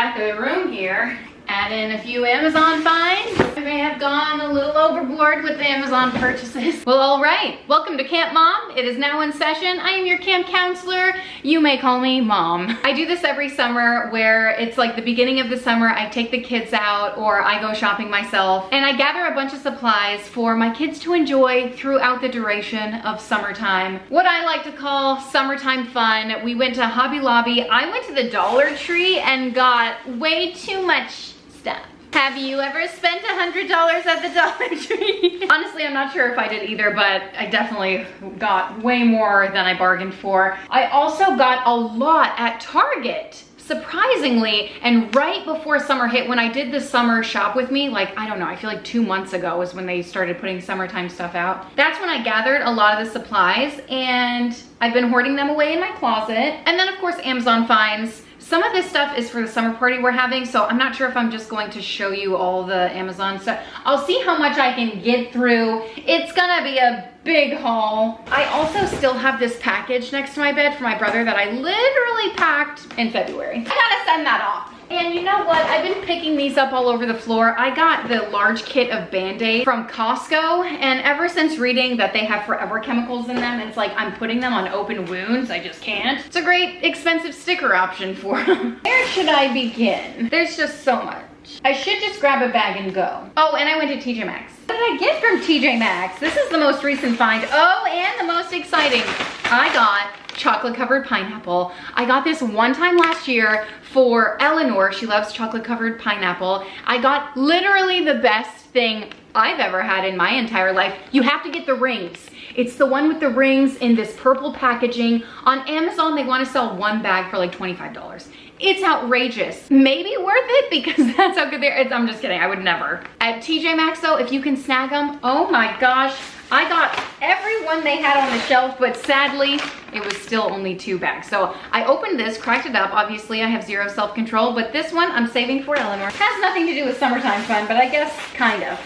back of the room here. Add in a few Amazon finds. I may have gone a little overboard with the Amazon purchases. Well, all right. Welcome to Camp Mom. It is now in session. I am your camp counselor. You may call me Mom. I do this every summer where it's like the beginning of the summer. I take the kids out or I go shopping myself and I gather a bunch of supplies for my kids to enjoy throughout the duration of summertime. What I like to call summertime fun. We went to Hobby Lobby. I went to the Dollar Tree and got way too much stuff. Have you ever spent $100 at the Dollar Tree? Honestly, I'm not sure if I did either, but I definitely got way more than I bargained for. I also got a lot at Target, surprisingly, and right before summer hit, when I did the summer shop with me, like, I don't know, I feel like 2 months ago was when they started putting summertime stuff out. That's when I gathered a lot of the supplies and I've been hoarding them away in my closet. And then of course, Amazon finds. Some of this stuff is for the summer party we're having, so I'm not sure if I'm just going to show you all the Amazon stuff. I'll see how much I can get through. It's gonna be a big haul. I also still have this package next to my bed for my brother that I literally packed in February. I gotta send that off. And you know what? I've been picking these up all over the floor. I got the large kit of Band-Aid from Costco, and ever since reading that they have forever chemicals in them, it's like I'm putting them on open wounds. I just can't. It's a great expensive sticker option for them. Where should I begin? There's just so much. I should just grab a bag and go. Oh, and I went to TJ Maxx. What did I get from TJ Maxx? This is the most recent find. Oh, and the most exciting. I got chocolate covered pineapple. I got this one time last year for Eleanor. She loves chocolate covered pineapple. I got literally the best thing I've ever had in my entire life. You have to get the rings. It's the one with the rings in this purple packaging. On Amazon, they want to sell one bag for like $25. It's outrageous. Maybe worth it because that's how good they are. I'm just kidding, I would never. At TJ Maxx though, if you can snag them, oh my gosh. I got every one they had on the shelf, but sadly, it was still only 2 bags. So I opened this, cracked it up. Obviously, I have zero self-control, but this one I'm saving for Eleanor. Has nothing to do with summertime fun, but I guess kind of.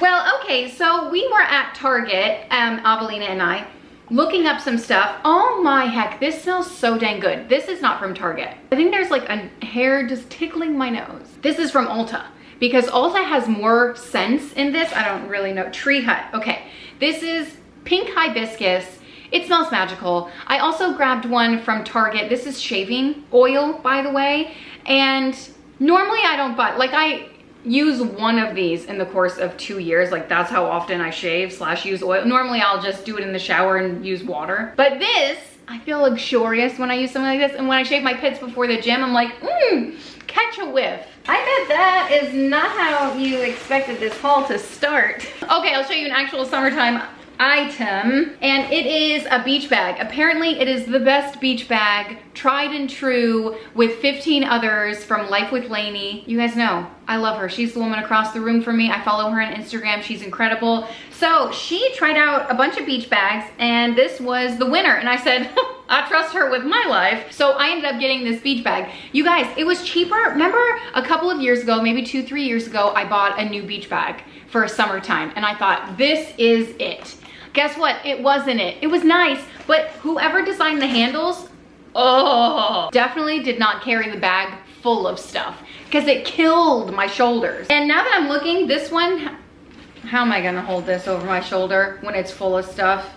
Well, okay, so we were at Target, Avelina and I, looking up some stuff. Oh my heck, this smells so dang good. This is not from Target. I think there's like a hair just tickling my nose. This is from Ulta, because Ulta has more scents in this. I don't really know. Tree Hut. Okay, this is pink hibiscus. It smells magical. I also grabbed one from Target. This is shaving oil, by the way. And normally I don't buy, like I use one of these in the course of 2 years. Like that's how often I shave / use oil. Normally I'll just do it in the shower and use water. But this, I feel luxurious when I use something like this. And when I shave my pits before the gym, I'm like, catch a whiff. I bet that is not how you expected this haul to start. Okay, I'll show you an actual summertime item, and it is a beach bag. Apparently it is the best beach bag, tried and true, with 15 others from Life with Lainey. You guys know I love her. She's the woman across the room from me. I follow her on Instagram. She's incredible. So she tried out a bunch of beach bags and this was the winner, and I said I trust her with my life. So I ended up getting this beach bag. You guys, it was cheaper. Remember a couple of years ago, maybe 2-3 years ago, I bought a new beach bag for summertime and I thought, this is it. Guess what? It wasn't it. It was nice, but whoever designed the handles, oh, definitely did not carry the bag full of stuff because it killed my shoulders. And now that I'm looking, this one, how am I gonna hold this over my shoulder when it's full of stuff?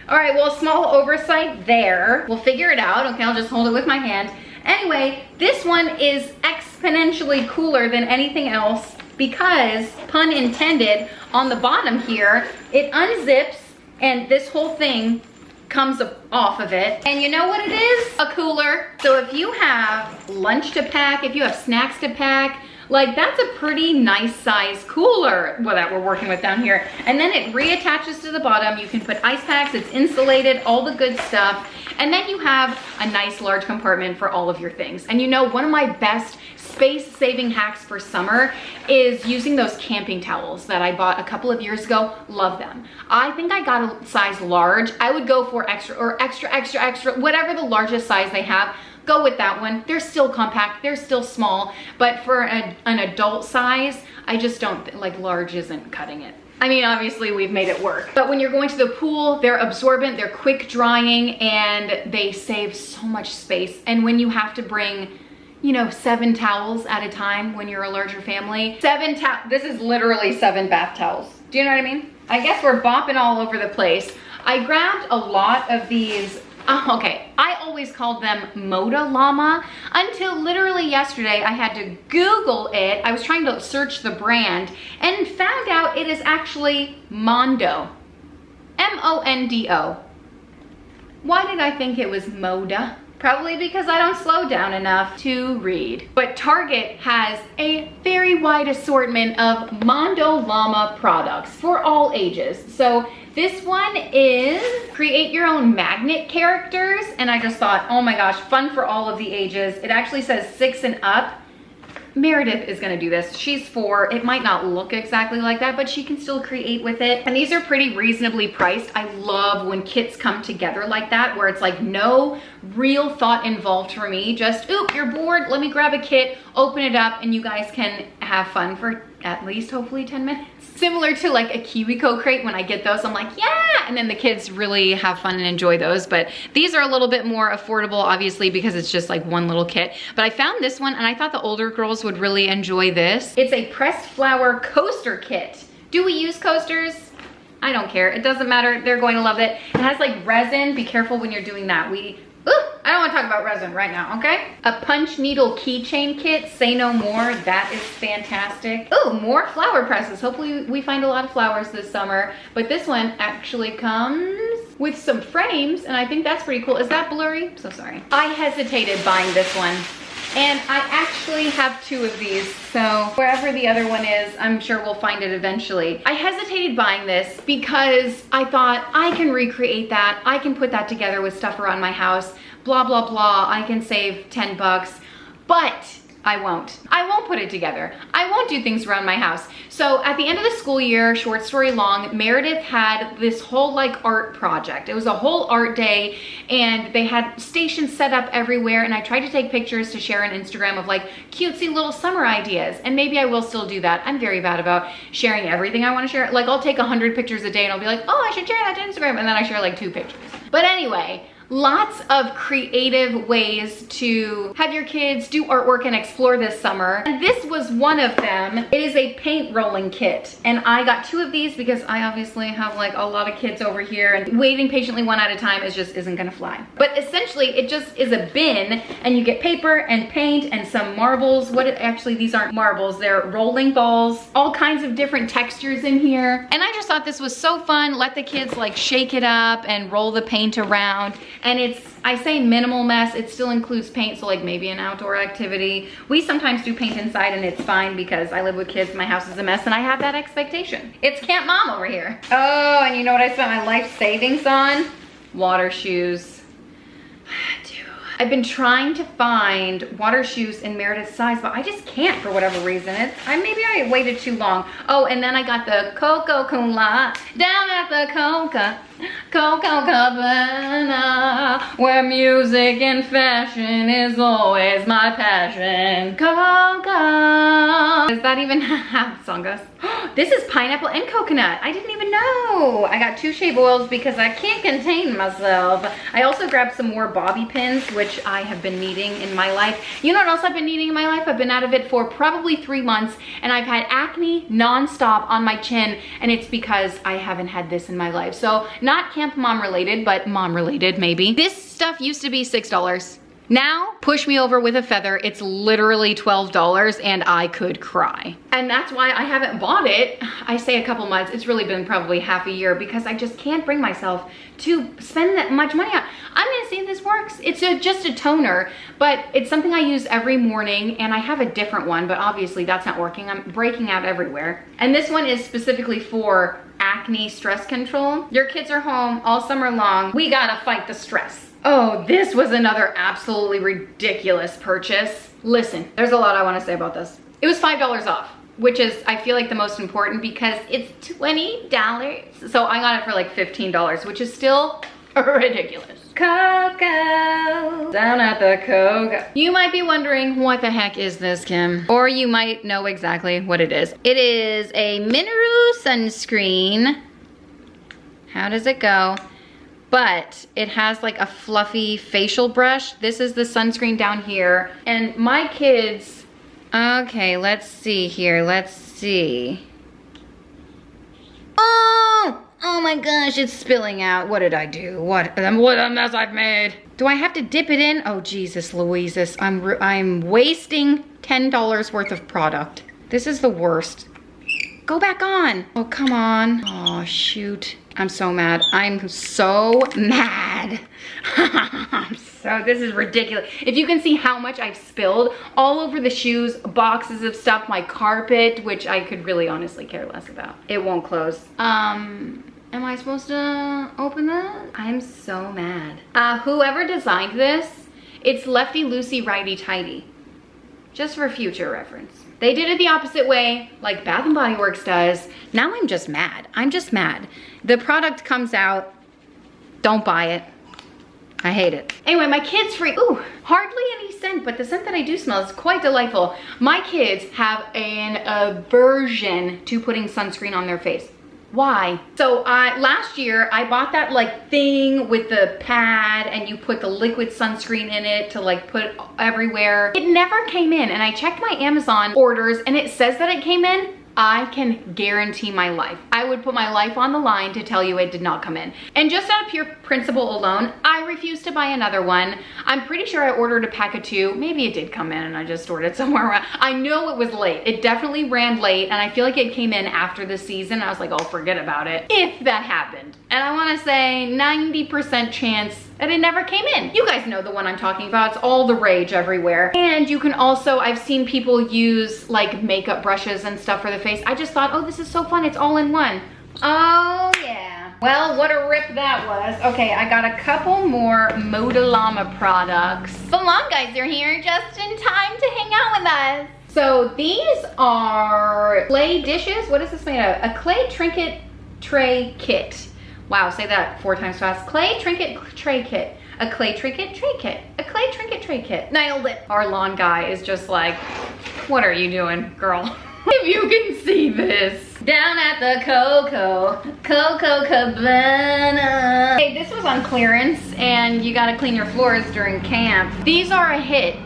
All right, well, small oversight there. We'll figure it out. Okay, I'll just hold it with my hand. Anyway, this one is exponentially cooler than anything else because, pun intended, on the bottom here, it unzips and this whole thing comes off of it. And you know what it is? A cooler. So if you have lunch to pack, if you have snacks to pack, like that's a pretty nice size cooler that we're working with down here. And then it reattaches to the bottom. You can put ice packs, it's insulated, all the good stuff. And then you have a nice large compartment for all of your things. And you know, one of my best space-saving hacks for summer is using those camping towels that I bought a couple of years ago. Love them. I think I got a size large. I would go for extra or extra, whatever the largest size they have. Go with that one. They're still compact, they're still small, but for an adult size, I just don't, like large isn't cutting it. I mean, obviously we've made it work. But when you're going to the pool, they're absorbent, they're quick drying, and they save so much space. And when you have to bring, you know, 7 towels at a time when you're a larger family, this is literally 7 bath towels. Do you know what I mean? I guess we're bopping all over the place. I grabbed a lot of these, okay, I always called them Moda Llama until literally yesterday I had to Google it. I was trying to search the brand and found out it is actually Mondo, M-O-N-D-O. Why did I think it was Moda? Probably because I don't slow down enough to read. But Target has a very wide assortment of Mondo Llama products for all ages. So this one is create your own magnet characters. And I just thought, oh my gosh, fun for all of the ages. It actually says 6 and up. Meredith is gonna do this. She's 4. It might not look exactly like that, but she can still create with it. And these are pretty reasonably priced. I love when kits come together like that, where it's like no real thought involved for me. Just, oop, you're bored, let me grab a kit, open it up, and you guys can have fun for at least hopefully 10 minutes. Similar to like a KiwiCo crate, when I get those, I'm like, yeah! And then the kids really have fun and enjoy those. But these are a little bit more affordable, obviously, because it's just like one little kit. But I found this one, and I thought the older girls would really enjoy this. It's a pressed flower coaster kit. Do we use coasters? I don't care. It doesn't matter. They're going to love it. It has like resin. Be careful when you're doing that. I don't want to talk about resin right now, okay? A punch needle keychain kit, say no more. That is fantastic. Ooh, more flower presses. Hopefully we find a lot of flowers this summer. But this one actually comes with some frames, and I think that's pretty cool. Is that blurry? So sorry. I hesitated buying this one. And I actually have 2 of these, so wherever the other one is, I'm sure we'll find it eventually. I hesitated buying this because I thought I can recreate that. I can put that together with stuff around my house, blah, blah, blah. I can save 10 bucks, but I won't. I won't put it together. I won't do things around my house. So at the end of the school year, short story long, Meredith had this whole like art project. It was a whole art day, and they had stations set up everywhere, and I tried to take pictures to share on Instagram of like cutesy little summer ideas, and maybe I will still do that. I'm very bad about sharing everything I want to share. Like I'll take 100 pictures a day and I'll be like, oh, I should share that to Instagram, and then I share like 2 pictures. But anyway, lots of creative ways to have your kids do artwork and explore this summer. And this was one of them. It is a paint rolling kit. And I got 2 of these because I obviously have like a lot of kids over here, and waiting patiently one at a time isn't gonna fly. But essentially it just is a bin, and you get paper and paint and some marbles. Actually, these aren't marbles, they're rolling balls. All kinds of different textures in here. And I just thought this was so fun. Let the kids like shake it up and roll the paint around. And it's, I say minimal mess, it still includes paint, so like maybe an outdoor activity. We sometimes do paint inside, and it's fine because I live with kids, my house is a mess, and I have that expectation. It's Camp Mom over here. Oh, and you know what I spent my life savings on? Water shoes. I've been trying to find water shoes in Meredith's size, but I just can't for whatever reason. Maybe I waited too long. Oh, and then I got the Coca-Cola down at the Cabana, where music and fashion is always my passion. Coca. Is that even how the song goes? This is pineapple and coconut. I didn't even know. I got 2 shave oils because I can't contain myself. I also grabbed some more bobby pins, which I have been needing in my life. You know what else I've been needing in my life? I've been out of it for probably 3 months, and I've had acne nonstop on my chin, and it's because I haven't had this in my life. So not Camp Mom related, but mom related maybe. This stuff used to be $6. Now, push me over with a feather, it's literally $12, and I could cry. And that's why I haven't bought it. I say a couple months, it's really been probably half a year, because I just can't bring myself to spend that much money on. I'm gonna see if this works. It's just a toner, but it's something I use every morning, and I have a different one, but obviously that's not working. I'm breaking out everywhere. And this one is specifically for acne stress control. Your kids are home all summer long. We gotta fight the stress. Oh, this was another absolutely ridiculous purchase. Listen, there's a lot I want to say about this. It was $5 off, which is, I feel like, the most important because it's $20. So I got it for like $15, which is still ridiculous. Coco, down at the Coco. You might be wondering, what the heck is this, Kim? Or you might know exactly what it is. It is a mineral sunscreen. How does it go? But it has like a fluffy facial brush. This is the sunscreen down here. And my kids, okay, let's see here, let's see. Oh my gosh, it's spilling out. What did I do? What a mess I've made. Do I have to dip it in? Oh, Jesus Louises. I'm wasting $10 worth of product. This is the worst. Go back on. Oh, come on. Oh, shoot. I'm so mad. I'm so mad. This is ridiculous. If you can see how much I've spilled all over the shoes, boxes of stuff, my carpet, which I could really honestly care less about. It won't close. Am I supposed to open that? I'm so mad. Whoever designed this, it's lefty loosey, righty tighty. Just for future reference. They did it the opposite way, like Bath & Body Works does. Now I'm just mad. I'm just mad. The product comes out, don't buy it. I hate it. Anyway, my kids freak, ooh, hardly any scent, but the scent that I do smell is quite delightful. My kids have an aversion to putting sunscreen on their face. Why? So last year I bought that like thing with the pad and you put the liquid sunscreen in it to like put everywhere. It never came in, and I checked my Amazon orders and it says that it came in. I can guarantee my life. I would put my life on the line to tell you it did not come in. And just out of pure principle alone, I refuse to buy another one. I'm pretty sure I ordered a pack of 2. Maybe it did come in and I just stored it somewhere around. I know it was late. It definitely ran late, and I feel like it came in after the season. I was like, oh, forget about it. If that happened. And I wanna say 90% chance that it never came in. You guys know the one I'm talking about. It's all the rage everywhere. And you can also, I've seen people use like makeup brushes and stuff for the face. I just thought, oh, this is so fun. It's all in one. Oh yeah. Well, what a rip that was. Okay, I got a couple more Modelama products. The long guys are here just in time to hang out with us. So these are clay dishes. What is this made of? A clay trinket tray kit. Wow, say that 4 times fast. Clay trinket tray kit. A clay trinket tray kit. A clay trinket tray kit. Nailed it. Our lawn guy is just like, what are you doing, girl? If you can see this. Down at the Coco Cabana. Hey, this was on clearance and you gotta clean your floors during camp. These are a hit.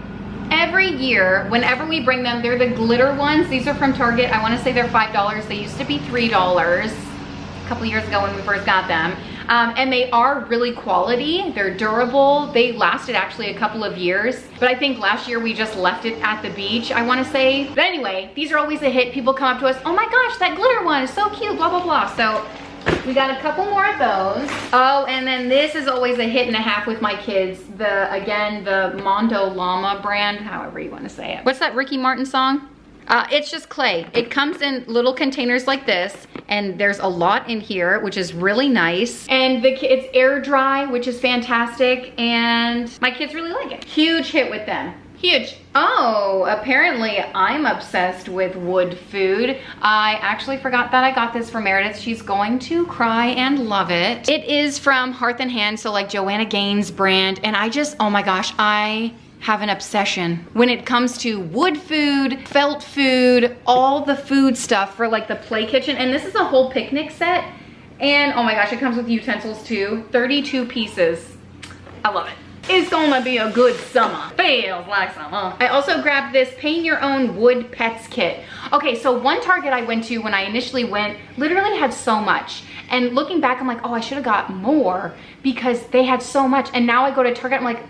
Every year, whenever we bring them, they're the glitter ones. These are from Target. I wanna say they're $5. They used to be $3. Couple years ago when we first got them, and they are really quality. They're durable. They lasted actually a couple of years, but I think last year we just left it at the beach, I want to say. But anyway, these are always a hit. People come up to us, oh my gosh, that glitter one is so cute, blah blah blah. So we got a couple more of those. Oh, and then this is always a hit and a half with my kids. The Mondo Llama brand, however you want to say it. What's that Ricky Martin song? It's just clay. It comes in little containers like this, and there's a lot in here, which is really nice. And it's air dry, which is fantastic, and my kids really like it. Huge hit with them. Huge. Oh, apparently I'm obsessed with wood food. I actually forgot that I got this from Meredith. She's going to cry and love it. It is from Hearth and Hand, so like Joanna Gaines brand, and I just, oh my gosh, I have an obsession when it comes to wood food, felt food, all the food stuff for like the play kitchen. And this is a whole picnic set. And oh my gosh, it comes with utensils too. 32 pieces. I love it. It's gonna be a good summer. Feels like summer. I also grabbed this paint your own wood pets kit. Okay, so one Target I went to when I initially went literally had so much. And looking back, I'm like, oh, I should have got more because they had so much. And now I go to Target, I'm like,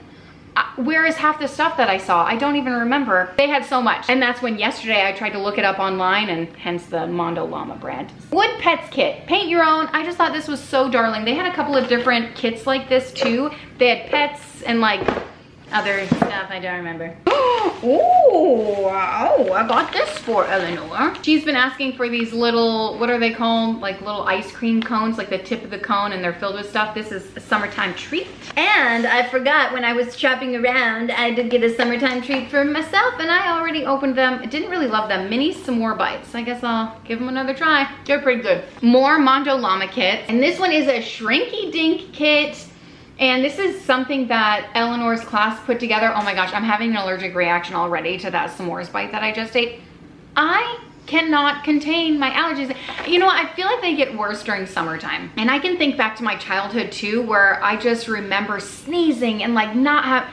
where is half the stuff that I saw? I don't even remember. They had so much. And that's when yesterday I tried to look it up online, and hence the Mondo Llama brand. Wood Pets Kit, paint your own. I just thought this was so darling. They had a couple of different kits like this too. They had pets and like other stuff I don't remember. Oh, I got this for Eleanor. She's been asking for these little, what are they called? Like little ice cream cones, like the tip of the cone, and they're filled with stuff. This is a summertime treat. And I forgot when I was shopping around, I did get a summertime treat for myself, and I already opened them. I didn't really love them. Mini s'more bites. I guess I'll give them another try. They're pretty good. More Mondo Llama kits. And this one is a shrinky dink kit. And this is something that Eleanor's class put together. Oh my gosh, I'm having an allergic reaction already to that s'mores bite that I just ate. I cannot contain my allergies. You know what? I feel like they get worse during summertime. And I can think back to my childhood too, where I just remember sneezing and like not have,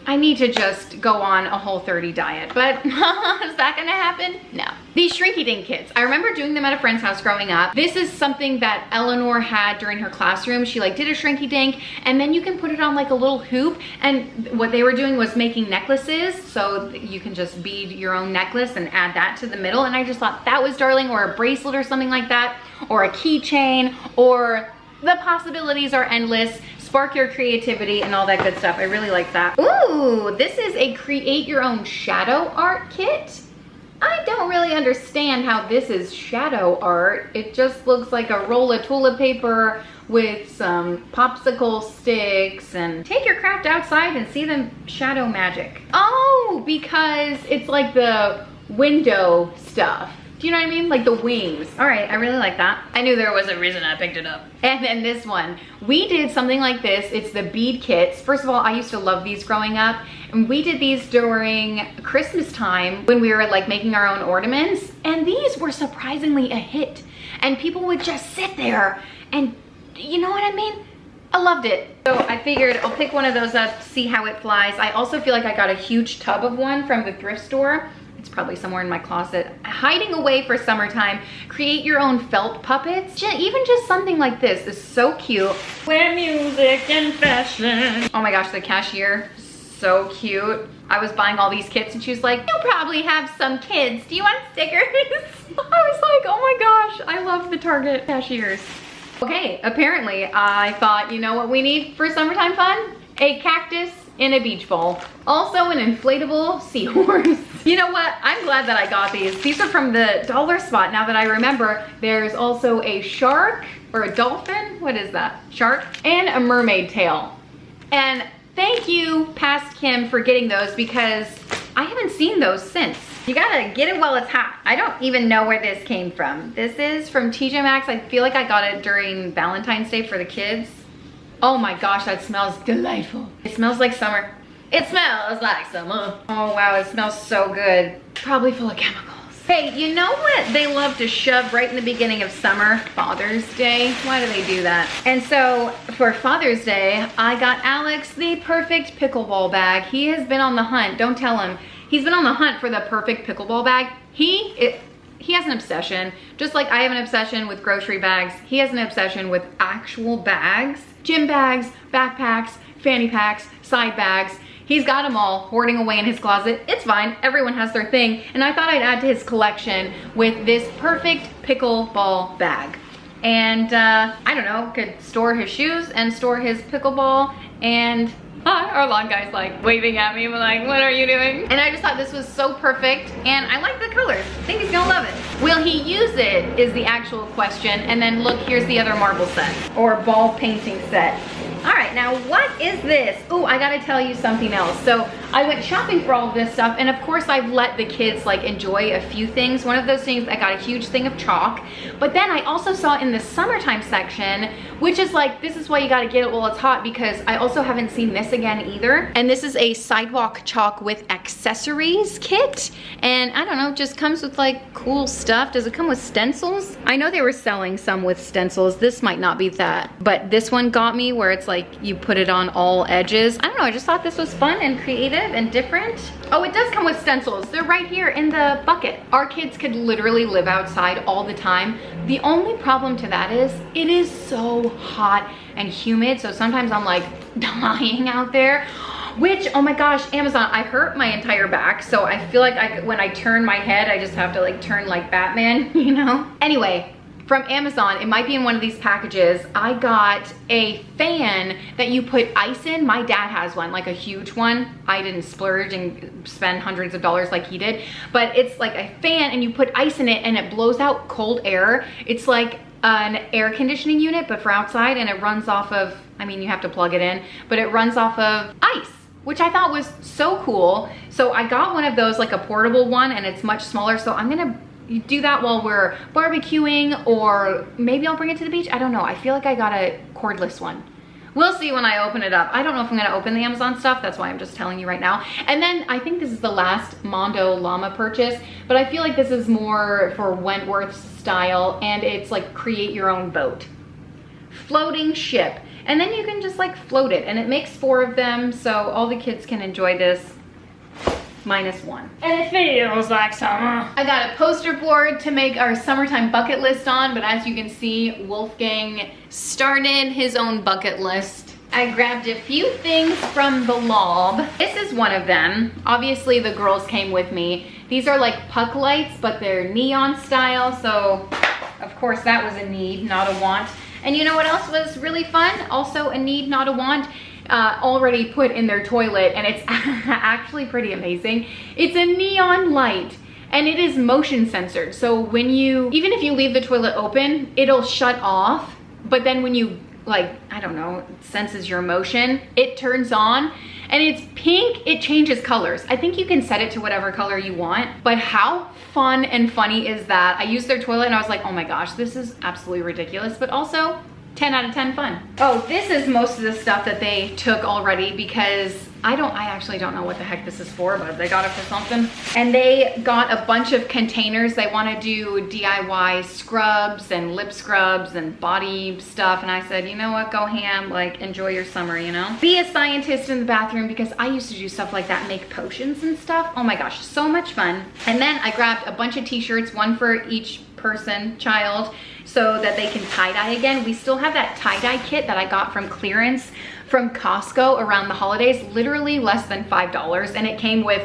I need to just go on a Whole30 diet, but is that gonna happen? No. These shrinky dink kits, I remember doing them at a friend's house growing up. This is something that Eleanor had during her classroom. She like did a shrinky dink, and then you can put it on like a little hoop, and what they were doing was making necklaces, so you can just bead your own necklace and add that to the middle, and I just thought that was darling, or a bracelet or something like that, or a keychain, or the possibilities are endless. Spark your creativity and all that good stuff. I really like that. Ooh, this is a create your own shadow art kit. I don't really understand how this is shadow art. It just looks like a roll of toilet paper with some popsicle sticks, and take your craft outside and see the shadow magic. Oh, because it's like the window stuff. Do you know what I mean? Like the wings. All right, I really like that. I knew there was a reason I picked it up. And then this one, we did something like this. It's the bead kits. First of all, I used to love these growing up. And we did these during Christmas time when we were like making our own ornaments. And these were surprisingly a hit. And people would just sit there and, you know what I mean? I loved it. So I figured I'll pick one of those up, see how it flies. I also feel like I got a huge tub of one from the thrift store. It's probably somewhere in my closet. Hiding away for summertime. Create your own felt puppets. Even just something like this is so cute. Wear music and fashion. Oh my gosh, the cashier, so cute. I was buying all these kits and she was like, you probably have some kids. Do you want stickers? I was like, oh my gosh, I love the Target cashiers. Okay, apparently I thought, you know what we need for summertime fun? A cactus in a beach ball. Also an inflatable seahorse. You know what? I'm glad that I got these. These are from the dollar spot. Now that I remember, there's also a shark or a dolphin. What is that? Shark and a mermaid tail. And thank you, Past Kim, for getting those because I haven't seen those since. You gotta get it while it's hot. I don't even know where this came from. This is from TJ Maxx. I feel like I got it during Valentine's Day for the kids. Oh my gosh, that smells delightful. It smells like summer. It smells like summer. Oh wow, it smells so good. Probably full of chemicals. Hey, you know what they love to shove right in the beginning of summer? Father's Day. Why do they do that? And so for Father's Day, I got Alex the perfect pickleball bag. He has been on the hunt. Don't tell him. He's been on the hunt for the perfect pickleball bag. He has an obsession. Just like I have an obsession with grocery bags, he has an obsession with actual bags. Gym bags, backpacks, fanny packs, side bags. He's got them all hoarding away in his closet. It's fine, everyone has their thing. And I thought I'd add to his collection with this perfect pickleball bag. And I don't know, could store his shoes and store his pickleball. And our lawn guy's like waving at me, like, what are you doing? And I just thought this was so perfect, and I like the colors. I think he's gonna love it. Will he use it is the actual question. And then look, here's the other marble set or ball painting set. All right, now what is this? Oh, I gotta tell you something else. So I went shopping for all of this stuff, and of course I've let the kids like enjoy a few things. One of those things, I got a huge thing of chalk, but then I also saw in the summertime section, which is like, this is why you gotta get it while it's hot, because I also haven't seen this again either. And this is a sidewalk chalk with accessories kit. And I don't know, just comes with like cool stuff. Does it come with stencils? I know they were selling some with stencils. This might not be that, but this one got me where it's like you put it on all edges. I don't know, I just thought this was fun and creative and different. Oh, it does come with stencils. They're right here in the bucket. Our kids could literally live outside all the time. The only problem to that is it is so hot and humid, so sometimes I'm like dying out there. Which, oh my gosh, Amazon, I hurt my entire back, so I feel like when I turn my head, I just have to like turn like Batman, you know? Anyway, from Amazon, it might be in one of these packages, I got a fan that you put ice in. My dad has one, like a huge one. I didn't splurge and spend hundreds of dollars like he did, but it's like a fan and you put ice in it and it blows out cold air. It's like an air conditioning unit, but for outside, and it runs off of, I mean, you have to plug it in, but it runs off of ice, which I thought was so cool. So I got one of those, like a portable one, and it's much smaller, so I'm gonna do that while we're barbecuing, or maybe I'll bring it to the beach. I don't know. I feel like I got a cordless one. We'll see when I open it up. I don't know if I'm gonna open the Amazon stuff. That's why I'm just telling you right now. And then I think this is the last Mondo llama purchase, but I feel like this is more for Wentworth style, and it's like create your own boat. Floating ship. And then you can just like float it, and it makes 4 of them, so all the kids can enjoy this. -1. And it feels like summer. I got a poster board to make our summertime bucket list on, but as you can see, Wolfgang started his own bucket list. I grabbed a few things from the lob. This is one of them. Obviously the girls came with me. These are like puck lights, but they're neon style, so of course that was a need, not a want. And you know what else was really fun? Also a need, not a want. Already put in their toilet, and it's actually pretty amazing. It's a neon light, and it is motion censored. So when you, even if you leave the toilet open, it'll shut off. But then when you, like, I don't know, it senses your motion, it turns on, and it's pink. It changes colors. I think you can set it to whatever color you want, but how fun and funny is that? I used their toilet and I was like, oh my gosh, this is absolutely ridiculous, but also 10 out of 10 fun. Oh, this is most of the stuff that they took already, because I actually don't know what the heck this is for, but they got it for something. And they got a bunch of containers. They want to do DIY scrubs and lip scrubs and body stuff. And I said, you know what, go ham, like enjoy your summer, you know? Be a scientist in the bathroom, because I used to do stuff like that, make potions and stuff. Oh my gosh, so much fun. And then I grabbed a bunch of t-shirts, one for each person, child, so that they can tie-dye again. We still have that tie-dye kit that I got from clearance from Costco around the holidays, literally less than $5, and it came with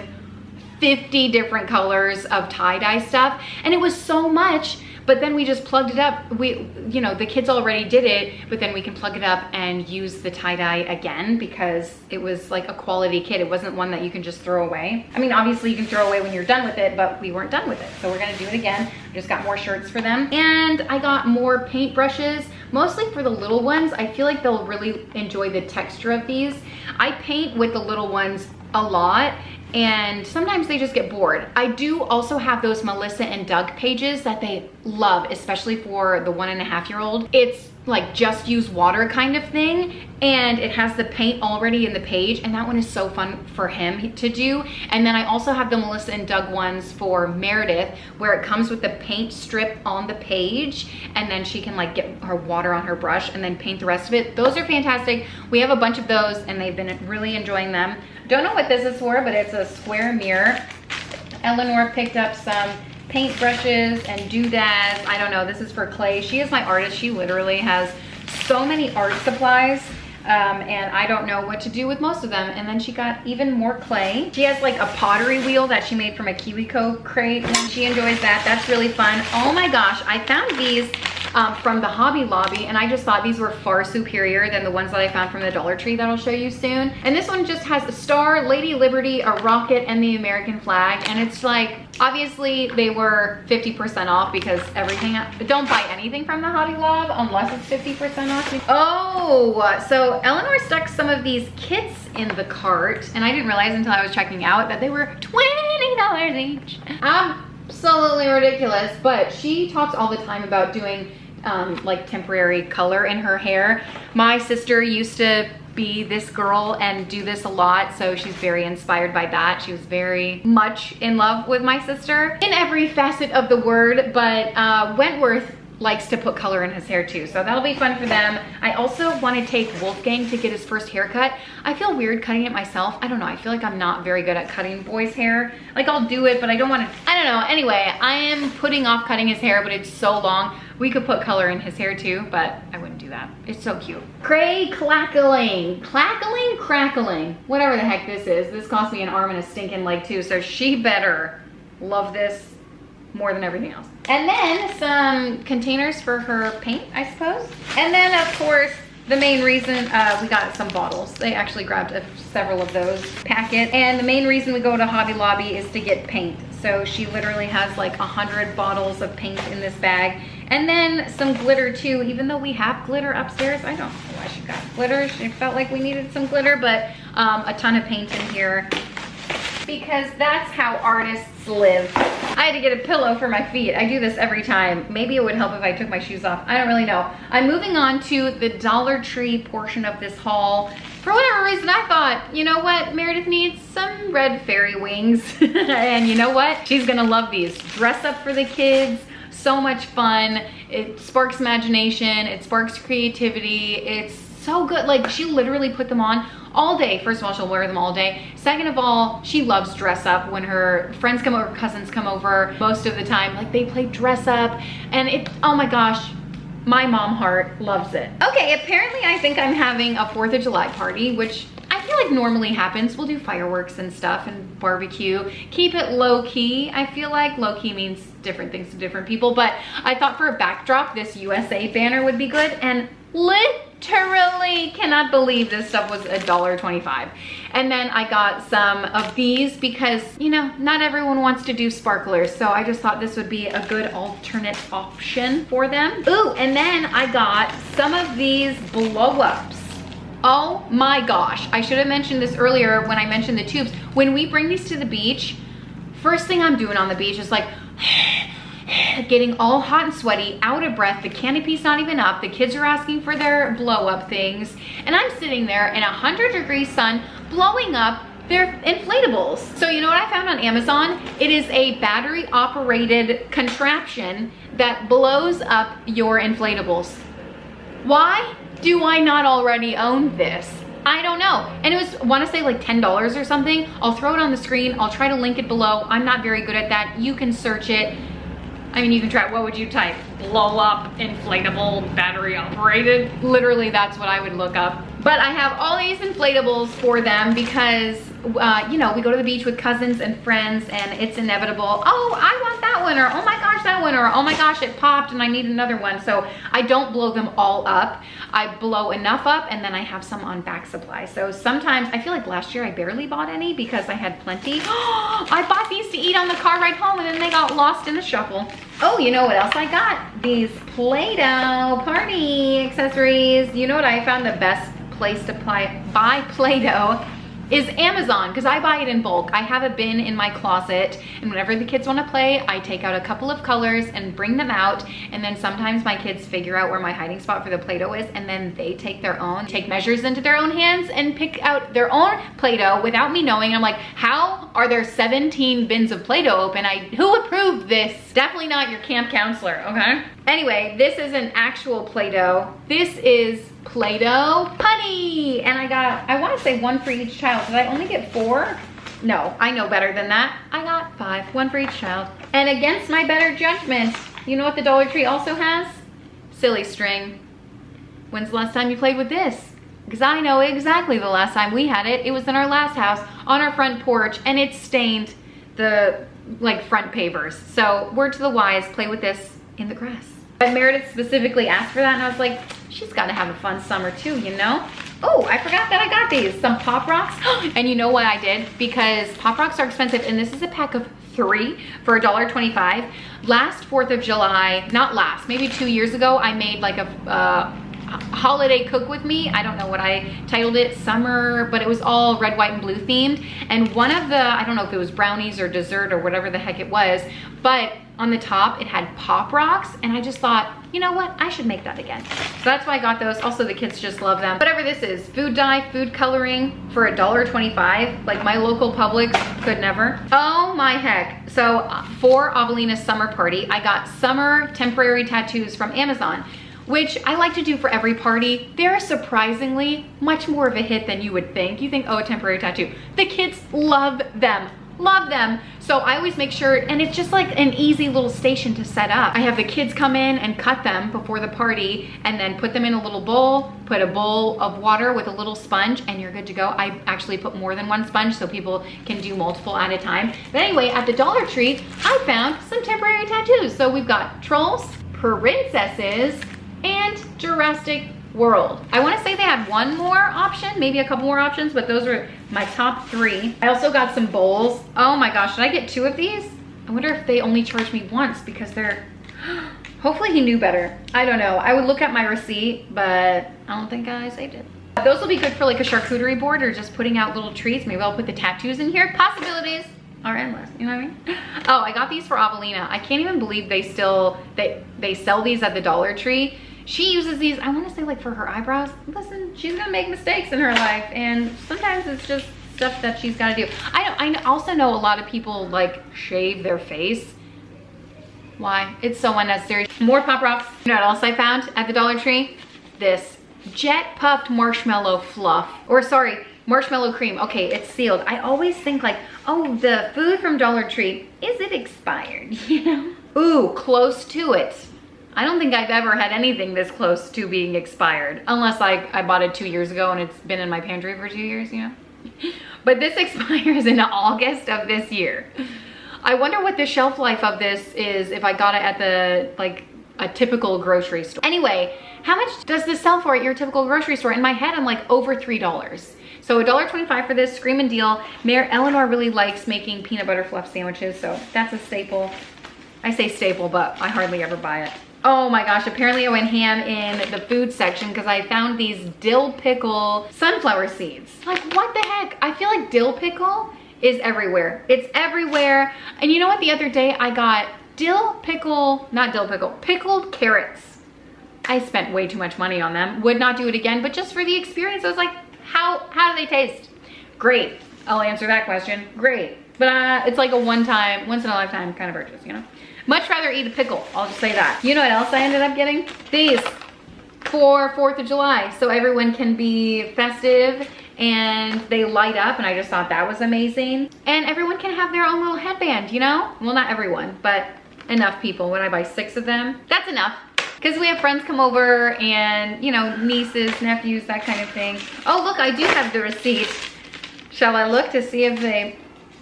50 different colors of tie-dye stuff, and it was so much. But then we just plugged it up. You know, the kids already did it, but then we can plug it up and use the tie-dye again, because it was like a quality kit. It wasn't one that you can just throw away. I mean, obviously you can throw away when you're done with it, but we weren't done with it. So we're gonna do it again. I just got more shirts for them. And I got more paint brushes, mostly for the little ones. I feel like they'll really enjoy the texture of these. I paint with the little ones a lot, and sometimes they just get bored. I do also have those Melissa and Doug pages that they love, especially for the 1.5-year-old. It's like just use water kind of thing, and it has the paint already in the page, and that one is so fun for him to do. And then I also have the Melissa and Doug ones for Meredith, where it comes with the paint strip on the page, and then she can like get her water on her brush and then paint the rest of it. Those are fantastic. We have a bunch of those, and they've been really enjoying them. Don't know what this is for, but it's a square mirror. Eleanor picked up some paint brushes and doodads. I don't know, this is for Clay. She is my artist. She literally has so many art supplies, and I don't know what to do with most of them. And then she got even more clay. She has like a pottery wheel that she made from a KiwiCo crate, and she enjoys that. That's really fun. Oh my gosh, I found these from the Hobby Lobby, and I just thought these were far superior than the ones that I found from the Dollar Tree that I'll show you soon. And this one just has a star, Lady Liberty, a rocket, and the American flag. And it's like, obviously they were 50% off, because everything, don't buy anything from the Hobby Lobby unless it's 50% off. Oh, so Eleanor stuck some of these kits in the cart, and I didn't realize until I was checking out that they were $20 each. Absolutely ridiculous, but she talks all the time about doing like temporary color in her hair. My sister used to be this girl and do this a lot, so she's very inspired by that. She was very much in love with my sister in every facet of the word, but Wentworth likes to put color in his hair too, so that'll be fun for them. I also want to take Wolfgang to get his first haircut. I feel weird cutting it myself. I don't know, I feel like I'm not very good at cutting boys' hair. Like, I'll do it, but I don't want to, I don't know. Anyway, I am putting off cutting his hair, but it's so long. We could put color in his hair too, but I wouldn't do that. It's so cute. Cray clackling, clackling, crackling, whatever the heck this is. This cost me an arm and a stinking leg too, so she better love this more than everything else. And then some containers for her paint, I suppose. And then of course, the main reason we got some bottles. They actually grabbed several of those packet. And the main reason we go to Hobby Lobby is to get paint. So she literally has like 100 bottles of paint in this bag. And then some glitter too, even though we have glitter upstairs. I don't know why she got glitter. She felt like we needed some glitter, but a ton of paint in here, because that's how artists live. I had to get a pillow for my feet. I do this every time. Maybe it would help if I took my shoes off. I don't really know. I'm moving on to the Dollar Tree portion of this haul. For whatever reason, I thought, you know what? Meredith needs some red fairy wings. And you know what? She's gonna love these. Dress up for the kids. So much fun. It sparks imagination. It sparks creativity. It's so good. Like, she literally put them on all day. First of all, she'll wear them all day. Second of all, she loves dress up. When her friends come over, cousins come over, most of the time, like, they play dress up. And it, oh my gosh, my mom heart loves it. Okay, apparently I think I'm having a 4th of July party, which I feel like normally happens. We'll do fireworks and stuff and barbecue. Keep it low key. I feel like low key means different things to different people, but I thought for a backdrop, this USA banner would be good. And literally cannot believe this stuff was $1.25. And then I got some of these because, you know, not everyone wants to do sparklers. So I just thought this would be a good alternate option for them. Ooh, and then I got some of these blow-ups. Oh my gosh, I should have mentioned this earlier when I mentioned the tubes. When we bring these to the beach, first thing I'm doing on the beach is like, getting all hot and sweaty, out of breath, the canopy's not even up, the kids are asking for their blow up things, and I'm sitting there in 100-degree sun blowing up their inflatables. So you know what I found on Amazon? It is a battery operated contraption that blows up your inflatables. Why do I not already own this? I don't know. And it was, I want to say like $10 or something. I'll throw it on the screen. I'll try to link it below. I'm not very good at that. You can search it. I mean, you can try, what would you type? Blow up, inflatable, battery operated. Literally, that's what I would look up. But I have all these inflatables for them because, you know, we go to the beach with cousins and friends and it's inevitable. Oh, I want that one, or oh my gosh, that one, or oh my gosh, it popped and I need another one. So I don't blow them all up. I blow enough up and then I have some on back supply. So sometimes, I feel like last year I barely bought any because I had plenty. I bought these to eat on the car ride home and then they got lost in the shuffle. Oh, you know what else I got? These Play-Doh party accessories. You know what I found the best place to buy Play-Doh is Amazon, because I buy it in bulk. I have a bin in my closet, and whenever the kids want to play, I take out a couple of colors and bring them out, and then sometimes my kids figure out where my hiding spot for the Play-Doh is, and then they take measures into their own hands and pick out their own Play-Doh without me knowing. I'm like, how are there 17 bins of Play-Doh open? Who approved this? Definitely not your camp counselor, okay? Anyway, this is an actual Play-Doh. This is Play-Doh putty, and I want to say one for each child. Did I only get 4? No, I know better than that. I got 5, one for each child. And against my better judgment, you know what the Dollar Tree also has? Silly string. When's the last time you played with this? Because I know exactly the last time we had it. It was in our last house on our front porch, and it stained the front pavers. So word to the wise, play with this in the grass. But Meredith specifically asked for that, and I was like, she's got to have a fun summer too, you know? Oh, I forgot that I got these, some Pop Rocks. And you know what I did? Because Pop Rocks are expensive, and this is a pack of 3 for $1.25. Last 4th of July, not last, maybe 2 years ago, I made like a holiday cook with me. I don't know what I titled it, summer, but it was all red, white, and blue themed. And one of the, I don't know if it was brownies or dessert or whatever the heck it was, but on the top it had Pop Rocks, and I just thought, you know what, I should make that again. So that's why I got those. Also, the kids just love them. Whatever this is, food dye, food coloring for $1.25. Like, my local Publix could never. Oh my heck. So for Avelina's summer party, I got summer temporary tattoos from Amazon, which I like to do for every party. They're surprisingly much more of a hit than you would think. You think, oh, a temporary tattoo. The kids love them. Love them. So I always make sure, and it's just like an easy little station to set up. I have the kids come in and cut them before the party, and then put them in a little bowl, put a bowl of water with a little sponge, and you're good to go. I actually put more than one sponge so people can do multiple at a time. But anyway, at the Dollar Tree, I found some temporary tattoos. So we've got trolls, princesses, and Jurassic World. I want to say they had one more option, maybe a couple more options, but those were my top 3. I also got some bowls. Oh my gosh, did I get 2 of these? I wonder if they only charged me once because they're, hopefully he knew better. I don't know. I would look at my receipt, but I don't think I saved it. Those will be good for like a charcuterie board or just putting out little treats. Maybe I'll put the tattoos in here. Possibilities. are endless, you know what I mean? Oh, I got these for Avelina. I can't even believe they still, they sell these at the Dollar Tree. She uses these, I want to say like for her eyebrows. Listen, she's gonna make mistakes in her life, and sometimes it's just stuff that she's got to do. I also know a lot of people like shave their face. Why? It's so unnecessary. More Pop Rocks. You know what else I found at the Dollar Tree? This jet puffed marshmallow fluff, or sorry, marshmallow cream. Okay, it's sealed. I always think like, oh, the food from Dollar Tree, is it expired? You know? Ooh, close to it. I don't think I've ever had anything this close to being expired, unless I bought it 2 years ago and it's been in my pantry for 2 years, you know? But this expires in August of this year. I wonder what the shelf life of this is if I got it at the, like, a typical grocery store. Anyway, how much does this sell for at your typical grocery store? In my head, I'm like over $3. So $1.25 for this, screaming deal. Eleanor really likes making peanut butter fluff sandwiches, so that's a staple. I say staple, but I hardly ever buy it. Oh my gosh, apparently I went ham in the food section because I found these dill pickle sunflower seeds. Like, what the heck? I feel like dill pickle is everywhere. It's everywhere. And you know what? The other day I got pickled carrots. I spent way too much money on them. Would not do it again, but just for the experience, I was like, how do they taste? Great. I'll answer that question. Great. But it's like a once in a lifetime kind of purchase, you know? Much rather eat a pickle, I'll just say that. You know what else I ended up getting? These for 4th of July. So everyone can be festive and they light up, and I just thought that was amazing. And everyone can have their own little headband, you know? Well, not everyone, but enough people. When I buy 6 of them, that's enough. Because we have friends come over and, you know, nieces, nephews, that kind of thing. Oh, look, I do have the receipt. Shall I look to see if they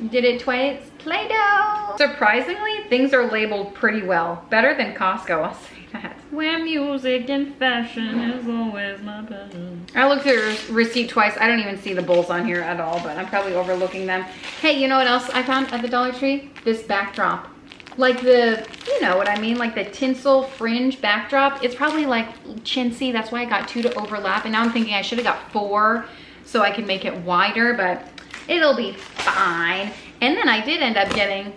did it twice? Play-Doh. Surprisingly, things are labeled pretty well. Better than Costco, I'll say that. Where music and fashion is always my passion. I looked at the receipt twice. I don't even see the bowls on here at all, but I'm probably overlooking them. Hey, you know what else I found at the Dollar Tree? This backdrop. Like the, you know what I mean? Like the tinsel fringe backdrop. It's probably like chintzy. That's why I got 2 to overlap. And now I'm thinking I should have got 4 so I can make it wider, but it'll be fine. And then I did end up getting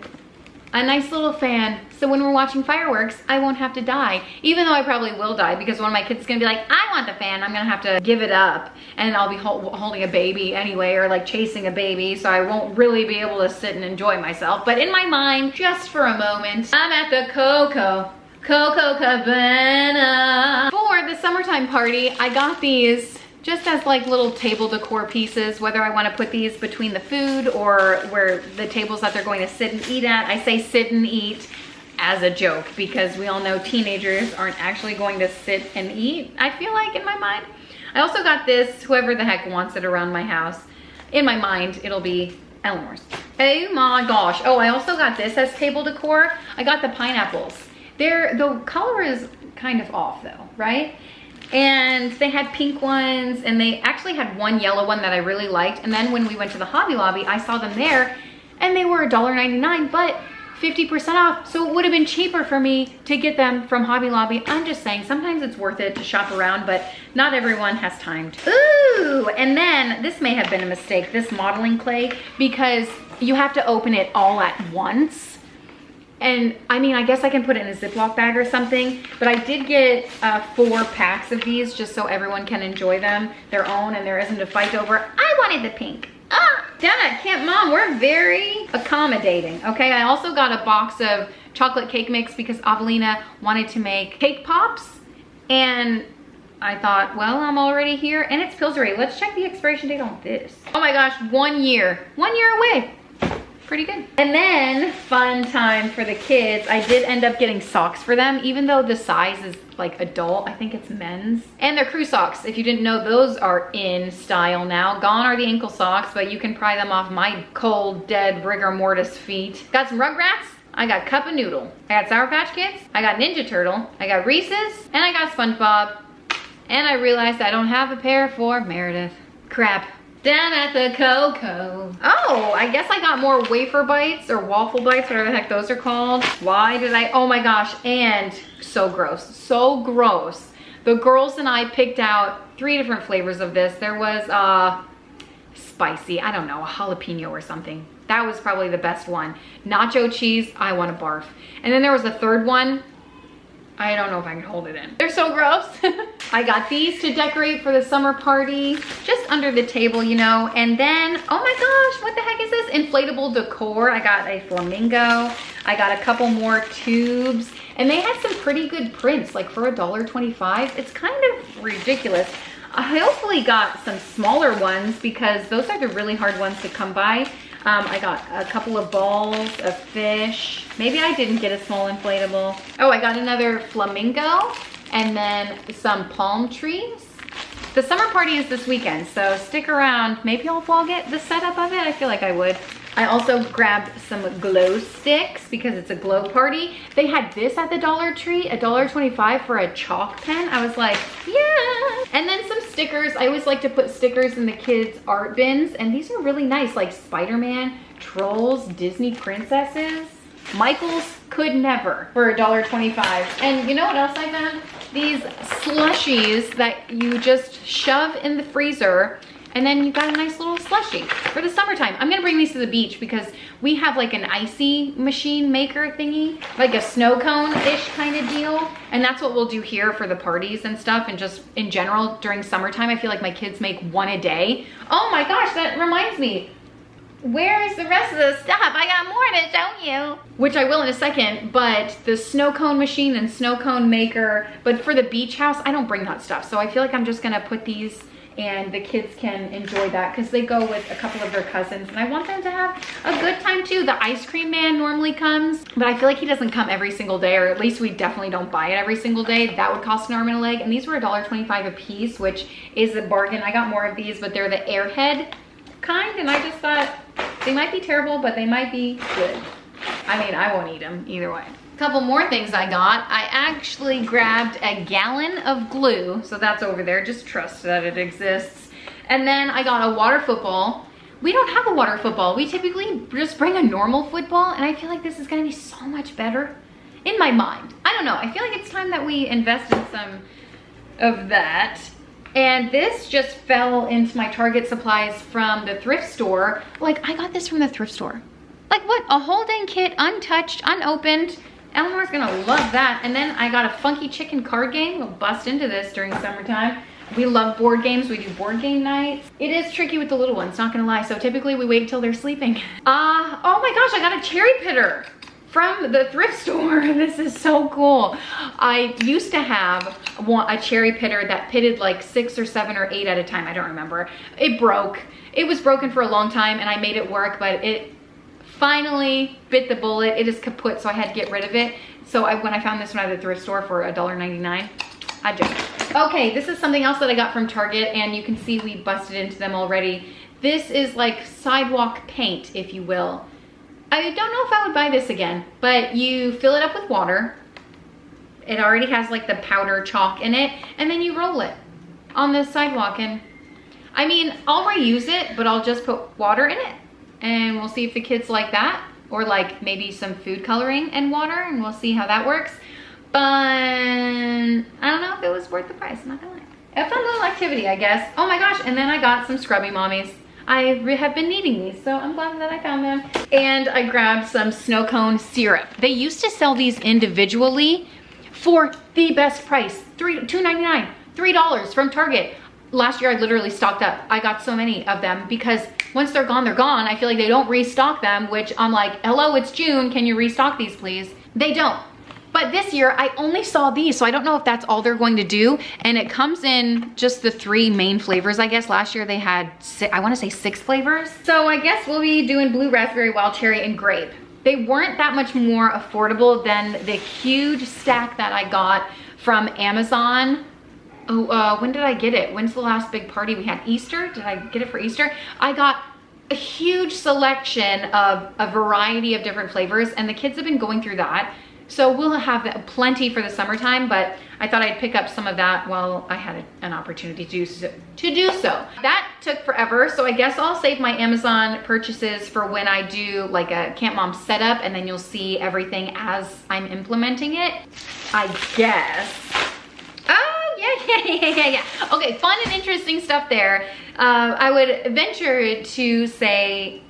a nice little fan. So when we're watching fireworks, I won't have to die. Even though I probably will die because one of my kids is gonna be like, I want the fan. I'm gonna have to give it up. And I'll be holding a baby anyway, or like chasing a baby. So I won't really be able to sit and enjoy myself. But in my mind, just for a moment, I'm at the Coco Cabana. For the summertime party, I got these just as like little table decor pieces, whether I want to put these between the food or where the tables that they're going to sit and eat at. I say sit and eat as a joke because we all know teenagers aren't actually going to sit and eat, I feel like, in my mind. I also got this, whoever the heck wants it around my house. In my mind, it'll be Eleanor's. Oh my gosh. Oh, I also got this as table decor. I got the pineapples. The color is kind of off though, right? And they had pink ones, and they actually had one yellow one that I really liked. And then when we went to the Hobby Lobby, I saw them there and they were $1.99, but 50% off. So it would have been cheaper for me to get them from Hobby Lobby. I'm just saying, sometimes it's worth it to shop around, but not everyone has time to. Ooh, and then this may have been a mistake, this modeling clay, because you have to open it all at once. And I mean, I guess I can put it in a Ziploc bag or something, but I did get 4 packs of these just so everyone can enjoy them their own and there isn't a fight over, I wanted the pink. Damn it, can't mom, we're very accommodating, okay? I also got a box of chocolate cake mix because Avelina wanted to make cake pops, and I thought, well, I'm already here, and it's Pillsbury. Let's check the expiration date on this. Oh my gosh, 1 year. 1 year away. Pretty good. And then, fun time for the kids. I did end up getting socks for them, even though the size is like adult. I think it's men's. And they're crew socks. If you didn't know, those are in style now. Gone are the ankle socks, but you can pry them off my cold, dead, rigor mortis feet. Got some Rugrats. I got Cup of Noodle. I got Sour Patch Kids. I got Ninja Turtle. I got Reese's. And I got SpongeBob. And I realized I don't have a pair for Meredith. Crap. Down at the Coco. Oh, I guess I got more wafer bites or waffle bites, whatever the heck those are called. Why did I? Oh my gosh, and so gross, so gross. The girls and I picked out 3 different flavors of this. There was spicy, I don't know, a jalapeno or something. That was probably the best one. Nacho cheese, I want to barf. And then there was a third one. I don't know if I can hold it in. They're so gross. I got these to decorate for the summer party, just under the table, you know. And then, oh my gosh, what the heck is this? Inflatable decor. I got a flamingo. I got a couple more tubes. And they had some pretty good prints, like for $1.25. It's kind of ridiculous. I hopefully got some smaller ones because those are the really hard ones to come by. I got a couple of balls of fish. Maybe I didn't get a small inflatable. Oh, I got another flamingo and then some palm trees. The summer party is this weekend, so stick around. Maybe I'll vlog it, the setup of it. I feel like I would. I also grabbed some glow sticks because it's a glow party. They had this at the Dollar Tree, $1.25 for a chalk pen. I was like, yeah. And then some stickers. I always like to put stickers in the kids' art bins, and these are really nice, like Spider-Man, Trolls, Disney princesses. Michael's could never for $1.25. And you know what else I found? These slushies that you just shove in the freezer, and then you got a nice little slushie for the summertime. I'm gonna bring these to the beach because we have like an icy machine maker thingy, like a snow cone-ish kind of deal. And that's what we'll do here for the parties and stuff, and just in general during summertime. I feel like my kids make one a day. Oh my gosh, that reminds me. Where is the rest of the stuff? I got more to show you. Which I will in a second, but the snow cone machine and snow cone maker, but for the beach house, I don't bring that stuff. So I feel like I'm just gonna put these and the kids can enjoy that because they go with a couple of their cousins, and I want them to have a good time too. The ice cream man normally comes, but I feel like he doesn't come every single day, or at least we definitely don't buy it every single day. That would cost an arm and a leg, and these were $1.25 a piece, which is a bargain. I got more of these, but they're the Airhead kind, and I just thought they might be terrible, but they might be good. I mean, I won't eat them either way. Couple more things I got. I actually grabbed a gallon of glue, so that's over there. Just trust that it exists. And then I got a water football. We don't have a water football. We typically just bring a normal football, and I feel like this is gonna be so much better in my mind. I don't know. I feel like it's time that we invest in some of that. And this just fell into my Target supplies from the thrift store. Like, I got this from the thrift store. Like what? A whole dang kit, untouched, unopened. Eleanor's gonna love that. And then I got a funky chicken card game. We'll bust into this during summertime. We love board games. We do board game nights. It is tricky with the little ones, not gonna lie. So typically we wait till they're sleeping. Oh my gosh, I got a cherry pitter from the thrift store. This is so cool. I used to have a cherry pitter that pitted like 6 or 7 or 8 at a time. I don't remember. It broke. It was broken for a long time, and I made it work, but it finally bit the bullet. It is kaput, so I had to get rid of it. So when I found this one at the thrift store for $1.99, I jumped. Okay, this is something else that I got from Target, and you can see we busted into them already. This is like sidewalk paint, if you will. I don't know if I would buy this again, but you fill it up with water. It already has like the powder chalk in it, and then you roll it on the sidewalk. And I mean, I'll reuse it, but I'll just put water in it. And we'll see if the kids like that, or like maybe some food coloring and water, and we'll see how that works. But I don't know if it was worth the price, I'm not gonna lie. A fun little activity, I guess. Oh my gosh, and then I got some Scrubby Mommies. I have been needing these, so I'm glad that I found them. And I grabbed some snow cone syrup. They used to sell these individually for the best price, $2.99, $3 from Target. Last year I literally stocked up. I got so many of them because once they're gone, they're gone. I feel like they don't restock them, which I'm like, hello, it's June. Can you restock these, please? They don't. But this year I only saw these, so I don't know if that's all they're going to do. And it comes in just the 3 main flavors, I guess. Last year they had, I wanna say 6 flavors. So I guess we'll be doing blue raspberry, wild cherry, and grape. They weren't that much more affordable than the huge stack that I got from Amazon. Oh, when did I get it? When's the last big party we had? Easter? Did I get it for Easter? I got a huge selection of a variety of different flavors, and the kids have been going through that. So we'll have plenty for the summertime, but I thought I'd pick up some of that while I had an opportunity to do so. That took forever, so I guess I'll save my Amazon purchases for when I do like a Camp Mom setup, and then you'll see everything as I'm implementing it, I guess. Yeah. Okay, fun and interesting stuff there. I would venture to say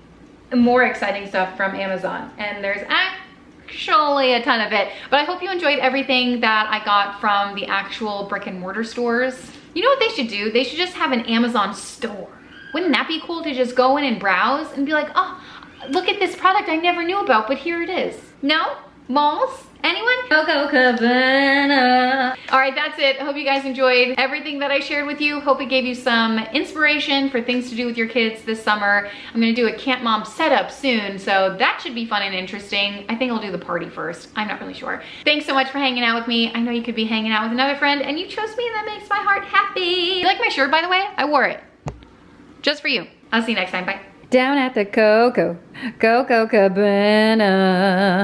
more exciting stuff from Amazon, and there's actually a ton of it. But I hope you enjoyed everything that I got from the actual brick and mortar stores. You know what they should do? They should just have an Amazon store. Wouldn't that be cool to just go in and browse and be like, oh, look at this product I never knew about, but here it is. No? Malls? Anyone? Coco Cabana. All right, that's it. I hope you guys enjoyed everything that I shared with you. Hope it gave you some inspiration for things to do with your kids this summer. I'm gonna do a Camp Mom setup soon, so that should be fun and interesting. I think I'll do the party first. I'm not really sure. Thanks so much for hanging out with me. I know you could be hanging out with another friend, and you chose me, and that makes my heart happy. You like my shirt, by the way? I wore it. Just for you. I'll see you next time. Bye. Down at the Coco Cabana.